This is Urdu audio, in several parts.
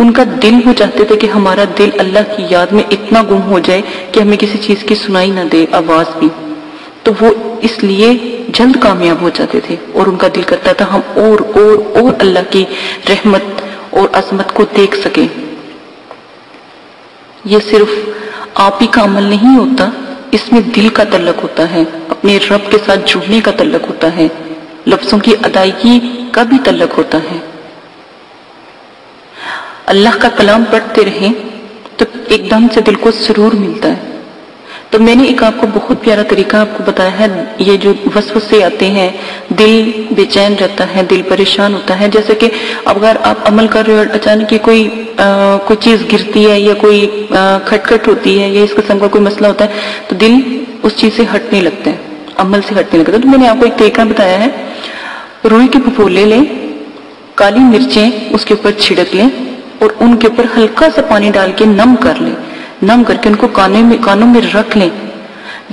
ان کا دل وہ چاہتے تھے کہ ہمارا دل اللہ کی یاد میں اتنا گم ہو جائے کہ ہمیں کسی چیز کی سنائی نہ دے آواز بھی، تو وہ اس لیے جلد کامیاب ہو جاتے تھے، اور ان کا دل کرتا تھا ہم اور اللہ کی رحمت اور عظمت کو دیکھ سکیں۔ یہ صرف آپ ہی کا عمل نہیں ہوتا، اس میں دل کا تعلق ہوتا ہے، اپنے رب کے ساتھ جڑنے کا تعلق ہوتا ہے، لفظوں کی ادائیگی کا بھی تعلق ہوتا ہے۔ اللہ کا کلام پڑھتے رہیں تو ایک دم سے دل کو سرور ملتا ہے۔ تو میں نے ایک آپ کو بہت پیارا طریقہ آپ کو بتایا ہے، یہ جو وسوسے آتے ہیں، دل بے چین رہتا ہے، دل پریشان ہوتا ہے، جیسے کہ اگر آپ عمل کر رہے ہو اور اچانک کوئی چیز گرتی ہے یا کوئی کھٹکھٹ ہوتی ہے یا اس قسم کا کوئی مسئلہ ہوتا ہے تو دل اس چیز سے ہٹنے لگتا ہے، عمل سے ہٹنے لگتا ہے۔ تو میں نے آپ کو ایک طریقہ بتایا ہے، روئی کے پھپھولے لیں، کالی مرچیں اس کے اوپر چھڑک لیں اور ان کے اوپر ہلکا سا پانی ڈال کے نم کر لیں، نم کر کے ان کو کانوں میں رکھ لیں۔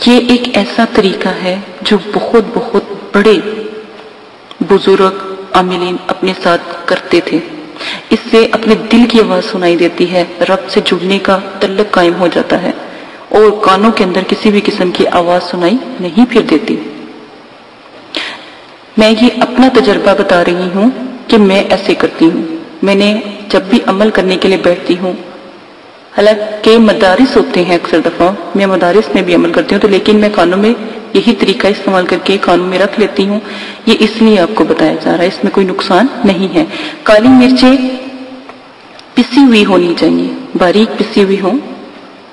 یہ ایک ایسا طریقہ ہے جو بہت بہت بڑے بزرگ عاملین اپنے ساتھ کرتے تھے۔ اس سے اپنے دل کی آواز سنائی دیتی ہے، رب سے جڑنے کا تعلق قائم ہو جاتا ہے اور کانوں کے اندر کسی بھی قسم کی آواز سنائی نہیں پھر دیتی۔ میں یہ اپنا تجربہ بتا رہی ہوں کہ میں ایسے کرتی ہوں۔ میں نے جب بھی عمل کرنے کے لیے بیٹھتی ہوں، حالانکہ مدارس ہوتے ہیں اکثر دفعہ، میں مدارس میں بھی عمل کرتی ہوں، تو لیکن میں کانوں میں یہی طریقہ استعمال کر کے کانوں میں رکھ لیتی ہوں۔ یہ اس لیے آپ کو بتایا جا رہا ہے، اس میں کوئی نقصان نہیں ہے۔ کالی مرچیں پسی ہوئی ہونی چاہیے، باریک پسی ہوئی ہوں،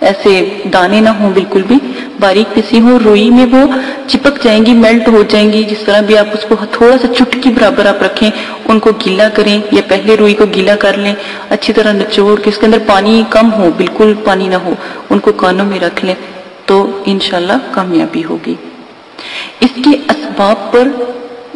ایسے دانے نہ ہوں، بالکل بھی باریک پسی ہوں۔ روئی میں وہ چپک جائیں گی، میلٹ ہو جائیں گی، جس طرح بھی آپ اس کو تھوڑا سا چٹکی برابر آپ رکھیں، ان کو گیلا کریں یا پہلے روئی کو گیلا کر لیں، اچھی طرح نچوڑ کے، اس کے اندر پانی کم ہو، بالکل پانی نہ ہو، ان کو کانوں میں رکھ لیں تو انشاءاللہ کامیابی ہوگی۔ اس کے اسباب پر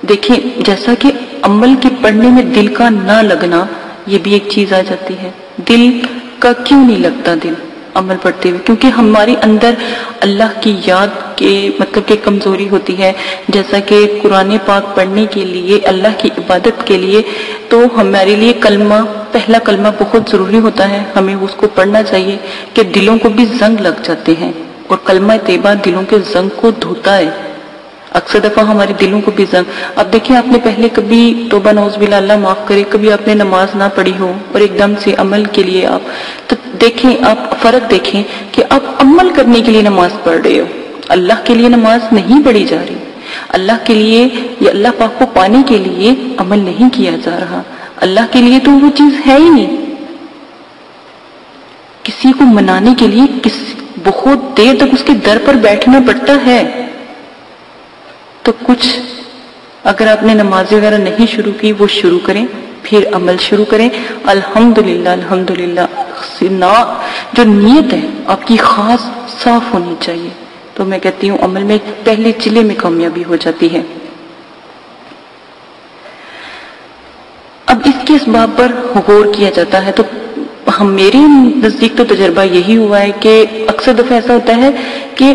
دیکھیں، جیسا کہ عمل کے پڑھنے میں دل کا نہ لگنا، یہ بھی ایک چیز آ جاتی ہے۔ دل کا کیوں نہیں لگتا دل عمل پڑھتے ہوئے؟ کیونکہ ہمارے اندر اللہ کی یاد کے مطلب کہ کمزوری ہوتی ہے۔ جیسا کہ قرآن پاک پڑھنے کے لیے، اللہ کی عبادت کے لیے تو ہمارے لیے کلمہ، پہلا کلمہ بہت ضروری ہوتا ہے، ہمیں اس کو پڑھنا چاہیے کہ دلوں کو بھی زنگ لگ جاتے ہیں، اور کلمہ طیبہ دلوں کے زنگ کو دھوتا ہے۔ اکثر دفعہ ہمارے دلوں کو بھی زنگ، اب دیکھیں آپ نے پہلے کبھی توبہ نعوذ باللہ اللہ معاف کرے، کبھی آپ نے نماز نہ پڑھی ہو اور ایک دم سے عمل کے لیے آپ، تو دیکھیں آپ فرق دیکھیں کہ آپ عمل کرنے کے لیے نماز پڑھ رہے ہو، اللہ کے لیے نماز نہیں پڑھی جا رہی، اللہ کے لیے یا اللہ پاک کو پانے کے لیے عمل نہیں کیا جا رہا، اللہ کے لیے تو وہ چیز ہے ہی نہیں۔ کسی کو منانے کے لیے بہت دیر تک اس کے در پر بیٹھنا پڑتا ہے۔ تو کچھ اگر آپ نے نماز وغیرہ نہیں شروع کی، وہ شروع کریں، پھر عمل شروع کریں۔ الحمدللہ الحمدللہ، جو نیت ہے آپ کی خاص صاف ہونی چاہیے، تو میں کہتی ہوں عمل میں پہلے چلے میں کامیابی ہو جاتی ہے۔ اب اس کے اسباب پر غور کیا جاتا ہے، تو میرے نزدیک تو تجربہ یہی ہوا ہے کہ اکثر دفعہ ایسا ہوتا ہے کہ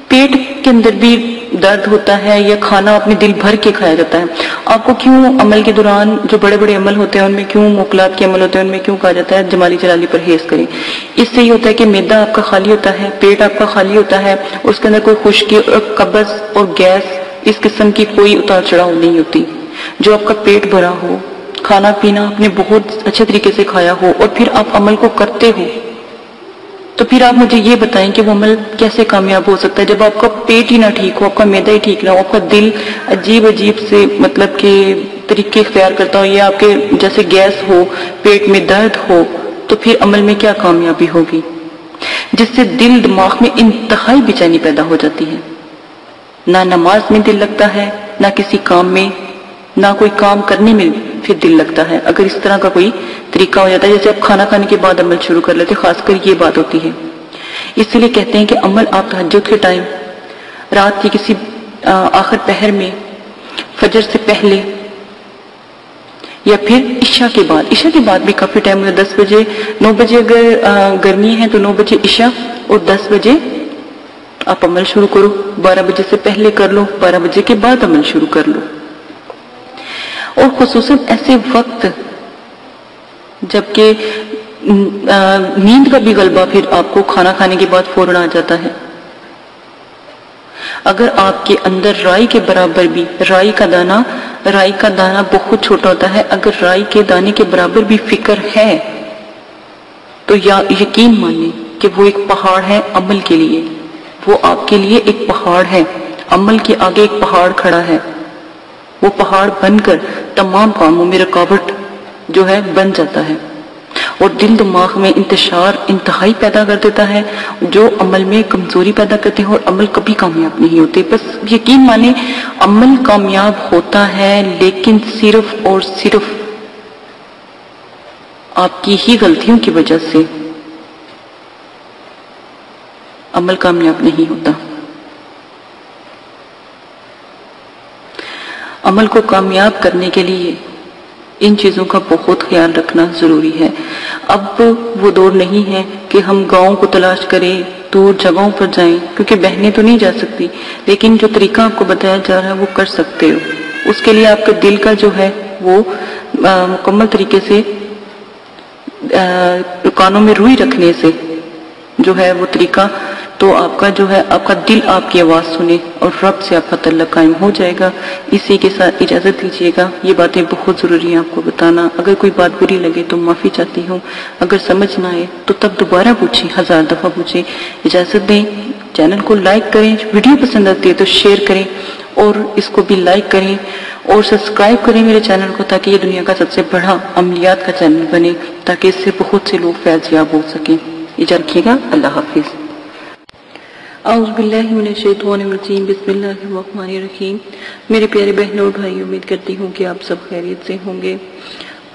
پیٹ کے اندر بھی درد ہوتا ہے یا کھانا اپنے دل بھر کے کھایا جاتا ہے۔ آپ کو کیوں عمل کے دوران جو بڑے بڑے عمل ہوتے ہیں ان میں کیوں موکلات کے عمل ہوتے ہیں ان میں کیوں کہا جاتا ہے جمالی جلالی پرہیز کریں؟ اس سے یہ ہوتا ہے کہ معدہ آپ کا خالی ہوتا ہے، پیٹ آپ کا خالی ہوتا ہے، اس کے اندر کوئی خشکی اور قبض اور گیس اس قسم کی کوئی اتار چڑھاؤ نہیں ہوتی۔ جو آپ کا پیٹ بھرا ہو، کھانا پینا آپ نے بہت اچھے طریقے سے کھایا ہو اور پھر آپ عمل کو کرتے ہو، تو پھر آپ مجھے یہ بتائیں کہ وہ عمل کیسے کامیاب ہو سکتا ہے جب آپ کا پیٹ ہی نہ ٹھیک ہو، آپ کا معدہ ہی ٹھیک نہ ہو، آپ کا دل عجیب عجیب سے مطلب کہ طریقے اختیار کرتا ہو، یا آپ کے جیسے گیس ہو، پیٹ میں درد ہو، تو پھر عمل میں کیا کامیابی ہوگی؟ جس سے دل دماغ میں انتہائی بے چینی پیدا ہو جاتی ہے، نہ نماز میں دل لگتا ہے، نہ کسی کام میں، نہ کوئی کام کرنے میں پھر دل لگتا ہے اگر اس طرح کا کوئی طریقہ ہو جاتا ہے۔ جیسے آپ کھانا کھانے کے بعد عمل شروع کر لیتے، خاص کر یہ بات ہوتی ہے۔ اس لیے کہتے ہیں کہ عمل آپ تہجد کے ٹائم، رات کے کسی آخر پہر میں، فجر سے پہلے، یا پھر عشاء کے بعد۔ عشاء کے بعد بھی کافی ٹائم ہوتا ہے، 10 بجے 9 بجے اگر گرمی ہے تو 9 بجے عشاء، اور 10 بجے آپ عمل شروع کرو، 12 بجے سے پہلے کر لو، 12 بجے کے بعد عمل شروع کر لو۔ اور خصوصاً ایسے وقت جبکہ نیند کا بھی غلبہ پھر آپ کو کھانا کھانے کے بعد فوراً آ جاتا ہے۔ اگر آپ کے اندر رائی کے برابر بھی رائی کا دانہ بہت چھوٹا ہوتا ہے، اگر رائی کے دانے کے برابر بھی فکر ہے تو یقین مانیں کہ وہ ایک پہاڑ ہے عمل کے لیے، وہ آپ کے لیے ایک پہاڑ ہے، عمل کے آگے ایک پہاڑ کھڑا ہے، وہ پہاڑ بن کر تمام کاموں میں رکاوٹ جو ہے بن جاتا ہے اور دل دماغ میں انتشار انتہائی پیدا کر دیتا ہے، جو عمل میں کمزوری پیدا کرتے ہیں اور عمل کبھی کامیاب نہیں ہوتے۔ بس یقین مانیں عمل کامیاب ہوتا ہے لیکن صرف اور صرف آپ کی ہی غلطیوں کی وجہ سے عمل کامیاب نہیں ہوتا۔ عمل کو کامیاب کرنے کے لیے ان چیزوں کا بہت خیال رکھنا ضروری ہے۔ اب وہ دور نہیں ہے کہ ہم گاؤں کو تلاش کریں، دور جگہوں پر جائیں، کیونکہ بہنیں تو نہیں جا سکتی، لیکن جو طریقہ آپ کو بتایا جا رہا ہے وہ کر سکتے ہو۔ اس کے لیے آپ کے دل کا جو ہے وہ مکمل طریقے سے کانوں میں روئی رکھنے سے جو ہے وہ طریقہ، تو آپ کا جو ہے آپ کا دل آپ کی آواز سنے اور رب سے آپ کا تعلق قائم ہو جائے گا۔ اسی کے ساتھ اجازت دیجیے گا، یہ باتیں بہت ضروری ہیں آپ کو بتانا۔ اگر کوئی بات بری لگے تو معافی چاہتی ہوں، اگر سمجھ نہ آئے تو تب دوبارہ پوچھیں، 1000 دفعہ پوچھیں۔ اجازت دیں، چینل کو لائک کریں، ویڈیو پسند آتی ہے تو شیئر کریں اور اس کو بھی لائک کریں اور سبسکرائب کریں میرے چینل کو، تاکہ یہ دنیا کا سب سے بڑا عملیات کا چینل بنے، تاکہ اس سے بہت سے لوگ فیض یاب ہو سکیں۔ اجازت رکھیے گا، اللہ حافظ۔ اعوذ باللہ من الشیطان الرجیم، بسم اللہ الرحمن الرحیم۔ میرے پیارے بہنوں اور بھائی، امید کرتی ہوں کہ آپ سب خیریت سے ہوں گے۔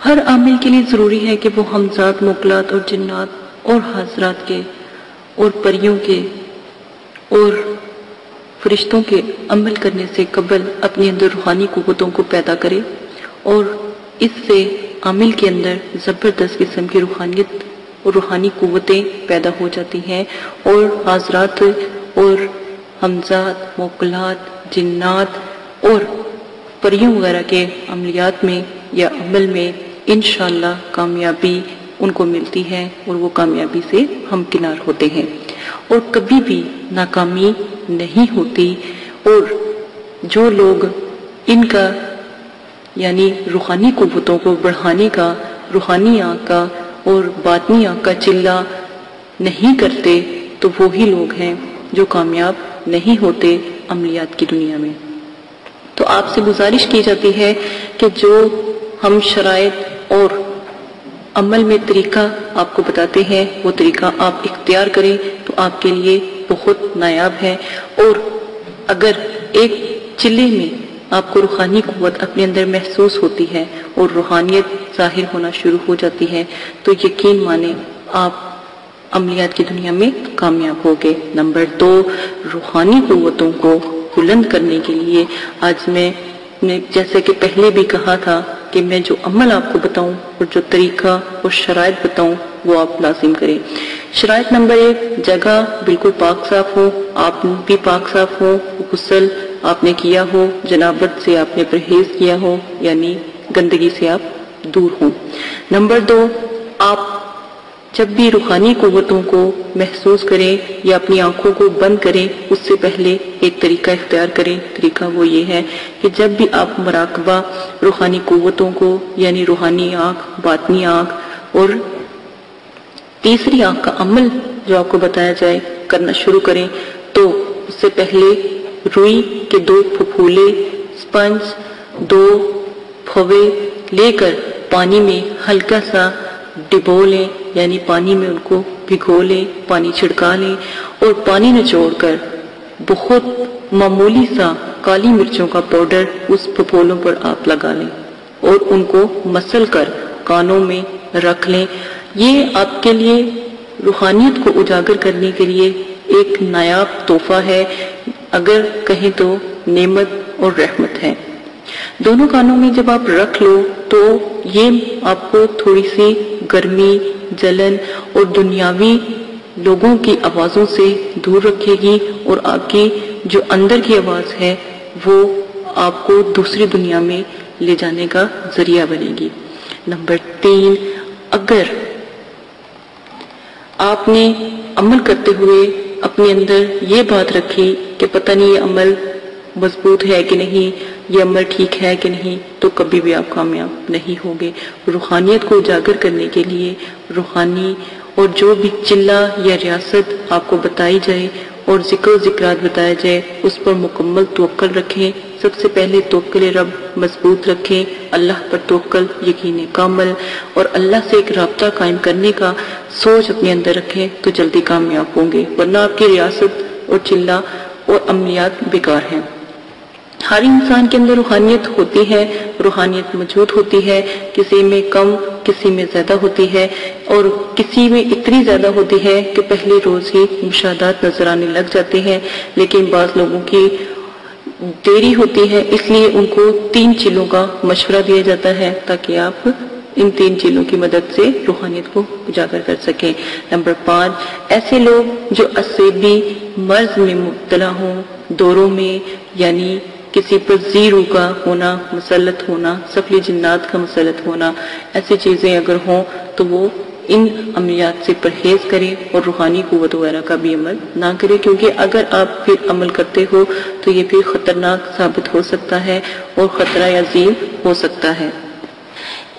ہر عامل کے لیے ضروری ہے کہ وہ ہمزاد، موکلات اور جنات اور حضرات کے اور پریوں کے اور فرشتوں کے عمل کرنے سے قبل اپنے اندر روحانی قوتوں کو پیدا کرے، اور اس سے عامل کے اندر زبردست قسم کی روحانیت اور روحانی قوتیں پیدا ہو جاتی ہیں، اور حضرات اور حمزات، موکلات، جنات اور پریوں وغیرہ کے عملیات میں یا عمل میں انشاءاللہ کامیابی ان کو ملتی ہے اور وہ کامیابی سے ہمکنار ہوتے ہیں، اور کبھی بھی ناکامی نہیں ہوتی۔ اور جو لوگ ان کا یعنی روحانی قوتوں کو بڑھانے کا، روحانی آنکھ کا اور باطنی آنکھ کا چلہ نہیں کرتے، تو وہی لوگ ہیں جو کامیاب نہیں ہوتے عملیات کی دنیا میں۔ تو آپ سے گزارش کی جاتی ہے کہ جو ہم شرائط اور عمل میں طریقہ آپ کو بتاتے ہیں وہ طریقہ آپ اختیار کریں تو آپ کے لیے بہت نایاب ہے، اور اگر ایک چلے میں آپ کو روحانی قوت اپنے اندر محسوس ہوتی ہے اور روحانیت ظاہر ہونا شروع ہو جاتی ہے تو یقین مانیں آپ عملیات کی دنیا میں کامیاب ہوگے۔ نمبر 2، روحانی قوتوں کو بلند کرنے کے لیے آج میں نے جیسے کہ پہلے بھی کہا تھا کہ میں جو عمل آپ کو بتاؤں اور جو طریقہ اور شرائط بتاؤں وہ آپ لازم کریں۔ شرائط نمبر 1، جگہ بالکل پاک صاف ہو، آپ بھی پاک صاف ہو، غسل آپ نے کیا ہو، جنابت سے آپ نے پرہیز کیا ہو، یعنی گندگی سے آپ دور ہوں۔ نمبر 2، آپ جب بھی روحانی قوتوں کو محسوس کریں یا اپنی آنکھوں کو بند کریں اس سے پہلے ایک طریقہ اختیار کریں۔ طریقہ وہ یہ ہے کہ جب بھی آپ مراقبہ روحانی قوتوں کو یعنی روحانی آنکھ، باطنی آنکھ اور تیسری آنکھ کا عمل جو آپ کو بتایا جائے کرنا شروع کریں، تو اس سے پہلے روئی کے 2 پھپھولے، سپنج 2 پھوے لے کر پانی میں ہلکا سا ڈبو لیں، یعنی پانی میں ان کو بھگو لیں، پانی چھڑکا لیں اور پانی نچوڑ کر بہت معمولی سا کالی مرچوں کا پاؤڈر اس پھپھولوں پر آپ لگا لیں اور ان کو مسل کر کانوں میں رکھ لیں۔ یہ آپ کے لیے روحانیت کو اجاگر کرنے کے لیے ایک نایاب تحفہ ہے، اگر کہیں تو نعمت اور رحمت ہے۔ دونوں کانوں میں جب آپ رکھ لو تو یہ آپ کو تھوڑی سی گرمی، جلن اور دنیاوی لوگوں کی آوازوں سے دور رکھے گی، اور آپ کی جو اندر کی آواز ہے وہ آپ کو دوسری دنیا میں لے جانے کا ذریعہ بنے گی۔ نمبر 3، اگر آپ نے عمل کرتے ہوئے اپنے اندر یہ بات رکھی کہ پتہ نہیں یہ عمل مضبوط ہے کہ نہیں، یہ عمل ٹھیک ہے کہ نہیں، تو کبھی بھی آپ کامیاب نہیں ہوگے۔ روحانیت کو اجاگر کرنے کے لیے روحانی اور جو بھی چلہ یا ریاست آپ کو بتائی جائے اور ذکر و ذکرات بتایا جائے اس پر مکمل توکل رکھیں۔ سب سے پہلے توکل رب مضبوط رکھیں، اللہ پر توکل، یقین کامل، اور اللہ سے ایک رابطہ قائم کرنے کا سوچ اپنے اندر رکھیں تو جلدی کامیاب ہوں گے، ورنہ آپ کی ریاست اور چلہ اور عملیات بیکار ہیں۔ ہر انسان کے اندر روحانیت ہوتی ہے، روحانیت موجود ہوتی ہے، کسی میں کم کسی میں زیادہ ہوتی ہے، اور کسی میں اتنی زیادہ ہوتی ہے کہ پہلے روز ہی مشاہدات نظر آنے لگ جاتے ہیں، لیکن بعض لوگوں کی دیری ہوتی ہے، اس لیے ان کو 3 چیزوں کا مشورہ دیا جاتا ہے تاکہ آپ ان 3 چیزوں کی مدد سے روحانیت کو اجاگر کر سکیں۔ نمبر 5، ایسے لوگ جو عصبی مرض میں مبتلا ہوں، دوروں میں، یعنی کسی پر زیرو کا ہونا، مسلط ہونا، سفلی جنات کا مسلط ہونا، ایسی چیزیں اگر ہوں تو وہ ان عملیات سے پرہیز کریں اور روحانی قوت وغیرہ کا بھی عمل نہ کریں، کیونکہ اگر آپ پھر عمل کرتے ہو تو یہ پھر خطرناک ثابت ہو سکتا ہے اور خطرہ عظیم ہو سکتا ہے۔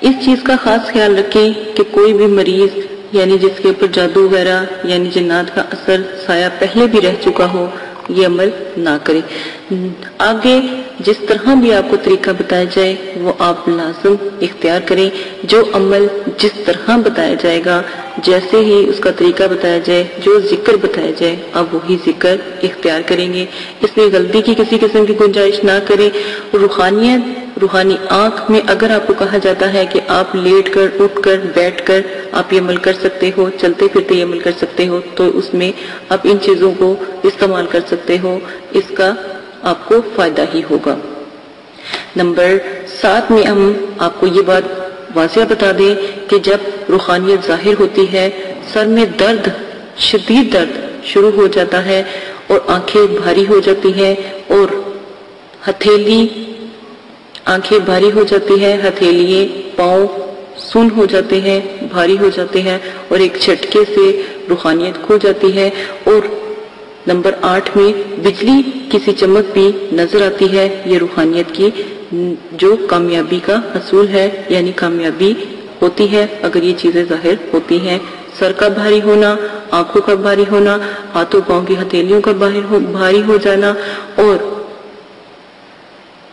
اس چیز کا خاص خیال رکھیں کہ کوئی بھی مریض یعنی جس کے اوپر جادو وغیرہ یعنی جنات کا اثر سایہ پہلے بھی رہ چکا ہو یہ عمل نہ کرے۔ آگے جس طرح بھی آپ کو طریقہ بتایا جائے وہ آپ لازم اختیار کریں۔ جو عمل جس طرح بتایا جائے گا، جیسے ہی اس کا طریقہ بتایا جائے، جو ذکر بتایا جائے، آپ وہی ذکر اختیار کریں گے۔ اس میں غلطی کی کسی قسم کی گنجائش نہ کریں۔ روحانی آنکھ میں اگر آپ کو کہا جاتا ہے کہ آپ لیٹ کر، اٹھ کر، بیٹھ کر آپ یہ عمل کر سکتے ہو، چلتے پھرتے یہ عمل کر سکتے ہو، تو اس میں آپ ان چیزوں کو استعمال کر سکتے ہو، اس کا آپ کو فائدہ ہی ہوگا۔ نمبر 7 میں ہم آپ کو یہ بات واضح بتا دیں کہ جب روحانیت ظاہر ہوتی ہے، سر میں درد، شدید درد شروع ہو جاتا ہے اور آنکھیں بھاری ہو جاتی ہیں اور آنکھیں بھاری ہو جاتی ہے، ہتھیلیے پاؤں سن ہو جاتے ہیں، بھاری ہو جاتے ہیں اور ایک جھٹکے سے روحانیت کھو جاتی ہے۔ اور نمبر 8 میں بجلی کسی چمک بھی نظر آتی ہے، یہ روحانیت کی جو کامیابی کا حصول ہے، یعنی کامیابی ہوتی ہے اگر یہ چیزیں ظاہر ہوتی ہیں۔ سر کا بھاری ہونا، آنکھوں کا بھاری ہونا، ہاتھوں پاؤں کی ہتھیلیوں کا بھاری ہو جانا اور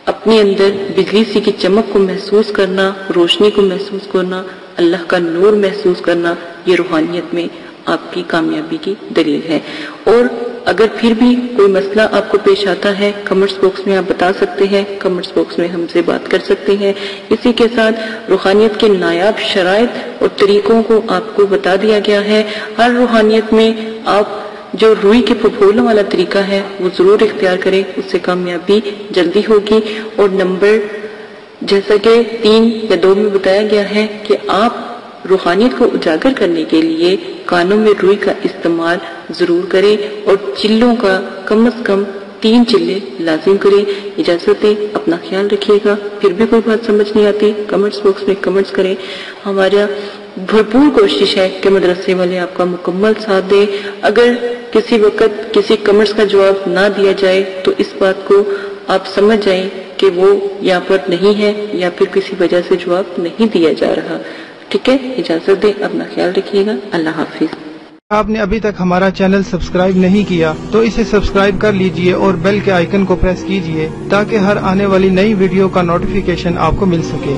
اپنے اندر بجلی سی کی چمک کو محسوس کرنا، روشنی کو محسوس کرنا، اللہ کا نور محسوس کرنا، یہ روحانیت میں آپ کی کامیابی کی دلیل ہے۔ اور اگر پھر بھی کوئی مسئلہ آپ کو پیش آتا ہے کمنٹس باکس میں آپ بتا سکتے ہیں، کمنٹس باکس میں ہم سے بات کر سکتے ہیں۔ اسی کے ساتھ روحانیت کے نایاب شرائط اور طریقوں کو آپ کو بتا دیا گیا ہے۔ ہر روحانیت میں آپ جو روئی کے پھپھولوں والا طریقہ ہے وہ ضرور اختیار کریں، اس سے کامیابی جلدی ہوگی۔ اور نمبر جیسا کہ 3 یا 2 میں بتایا گیا ہے کہ آپ روحانیت کو اجاگر کرنے کے لیے کانوں میں روئی کا استعمال ضرور کریں اور چلوں کا کم از کم 3 چلے لازم کریں۔ اجازت دیں، اپنا خیال رکھیے گا۔ پھر بھی کوئی بات سمجھ نہیں آتی کمنٹس باکس میں کمنٹس کریں۔ ہمارا بھرپور کوشش ہے کہ مدرسے والے آپ کا مکمل ساتھ دیں۔ اگر کسی وقت کسی کمنٹس کا جواب نہ دیا جائے تو اس بات کو آپ سمجھ جائیں کہ وہ یہاں پر نہیں ہے یا پھر کسی وجہ سے جواب نہیں دیا جا رہا۔ ٹھیک ہے، اجازت دیں، اپنا خیال رکھیے گا۔ اللہ حافظ۔ آپ نے ابھی تک ہمارا چینل سبسکرائب نہیں کیا تو اسے سبسکرائب کر لیجئے اور بیل کے آئیکن کو پریس کیجئے تاکہ ہر آنے والی نئی ویڈیو کا نوٹیفیکیشن آپ کو مل سکے۔